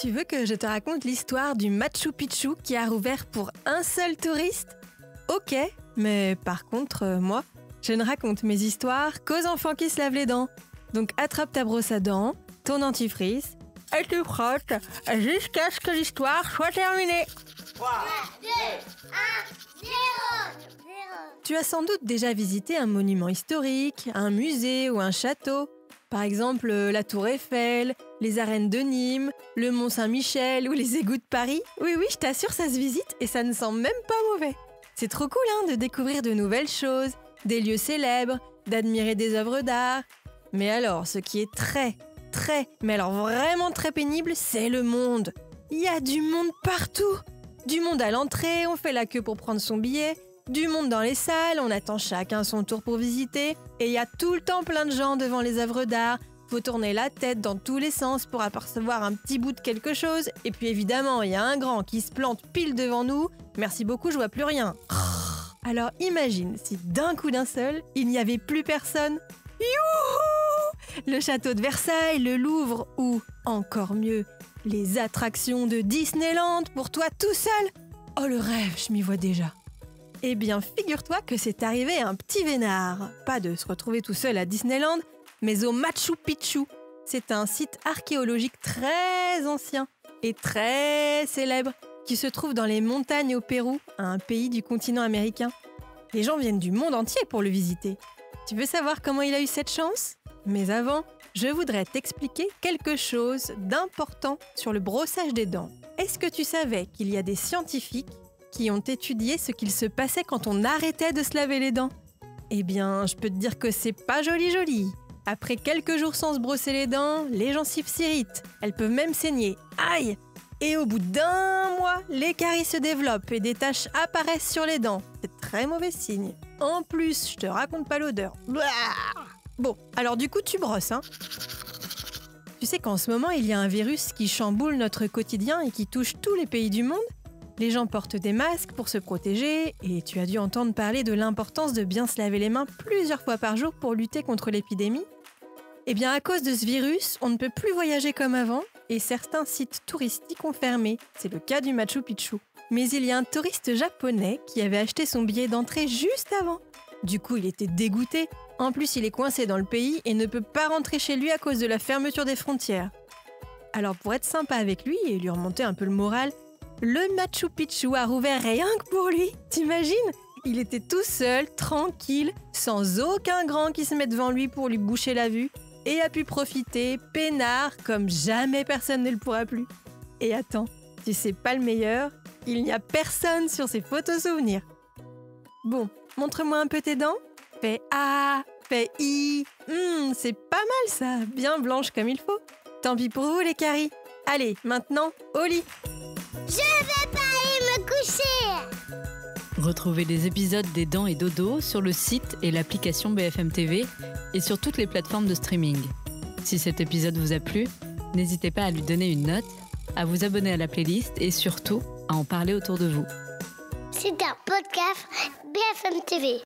Tu veux que je te raconte l'histoire du Machu Picchu qui a rouvert pour un seul touriste? Ok, mais par contre, moi, je ne raconte mes histoires qu'aux enfants qui se lavent les dents. Donc attrape ta brosse à dents, ton dentifrice, et tu frottes jusqu'à ce que l'histoire soit terminée. 3, 2, 1, 0. Tu as sans doute déjà visité un monument historique, un musée ou un château. Par exemple, la Tour Eiffel, les arènes de Nîmes, le Mont Saint-Michel ou les égouts de Paris. Oui, je t'assure, ça se visite et ça ne sent même pas mauvais. C'est trop cool de découvrir de nouvelles choses, des lieux célèbres, d'admirer des œuvres d'art. Mais alors, ce qui est mais alors vraiment très pénible, c'est le monde. Il y a du monde partout. Du monde à l'entrée, on fait la queue pour prendre son billet. Du monde dans les salles, on attend chacun son tour pour visiter. Et il y a tout le temps plein de gens devant les œuvres d'art. Faut tourner la tête dans tous les sens pour apercevoir un petit bout de quelque chose. Et puis évidemment, il y a un grand qui se plante pile devant nous. Merci beaucoup, je vois plus rien. Alors imagine si d'un coup d'un seul, il n'y avait plus personne. Youhou! Le château de Versailles, le Louvre ou, encore mieux, les attractions de Disneyland pour toi tout seul. Oh le rêve, je m'y vois déjà. Eh bien, figure-toi que c'est arrivé à un petit vénard. Pas de se retrouver tout seul à Disneyland, mais au Machu Picchu. C'est un site archéologique très ancien et très célèbre qui se trouve dans les montagnes au Pérou, un pays du continent américain. Les gens viennent du monde entier pour le visiter. Tu veux savoir comment il a eu cette chance? Mais avant, je voudrais t'expliquer quelque chose d'important sur le brossage des dents. Est-ce que tu savais qu'il y a des scientifiques qui ont étudié ce qu'il se passait quand on arrêtait de se laver les dents? Eh bien, je peux te dire que c'est pas joli. Après quelques jours sans se brosser les dents, les gencives s'irritent. Elles peuvent même saigner. Aïe! Et au bout d'1 mois, les caries se développent et des taches apparaissent sur les dents. C'est très mauvais signe. En plus, je te raconte pas l'odeur. Bon, alors du coup, tu brosses, Tu sais qu'en ce moment, il y a un virus qui chamboule notre quotidien et qui touche tous les pays du monde. Les gens portent des masques pour se protéger et tu as dû entendre parler de l'importance de bien se laver les mains plusieurs fois par jour pour lutter contre l'épidémie. Eh bien, à cause de ce virus, on ne peut plus voyager comme avant et certains sites touristiques ont fermé. C'est le cas du Machu Picchu. Mais il y a un touriste japonais qui avait acheté son billet d'entrée juste avant. Du coup, il était dégoûté. En plus, il est coincé dans le pays et ne peut pas rentrer chez lui à cause de la fermeture des frontières. Alors, pour être sympa avec lui et lui remonter un peu le moral, le Machu Picchu a rouvert rien que pour lui. T'imagines? Il était tout seul, tranquille, sans aucun grand qui se met devant lui pour lui boucher la vue et a pu profiter, peinard, comme jamais personne ne le pourra plus. Et attends, tu sais pas le meilleur? Il n'y a personne sur ses photos souvenirs. Bon, montre-moi un peu tes dents. Fais A, fais I. C'est pas mal ça, bien blanche comme il faut. Tant pis pour vous les caries. Allez, maintenant, au lit. Je vais pas aller me coucher. Retrouvez les épisodes des Dents et Dodo sur le site et l'application BFM TV et sur toutes les plateformes de streaming. Si cet épisode vous a plu, n'hésitez pas à lui donner une note, à vous abonner à la playlist et surtout à en parler autour de vous. C'est un podcast BFM TV.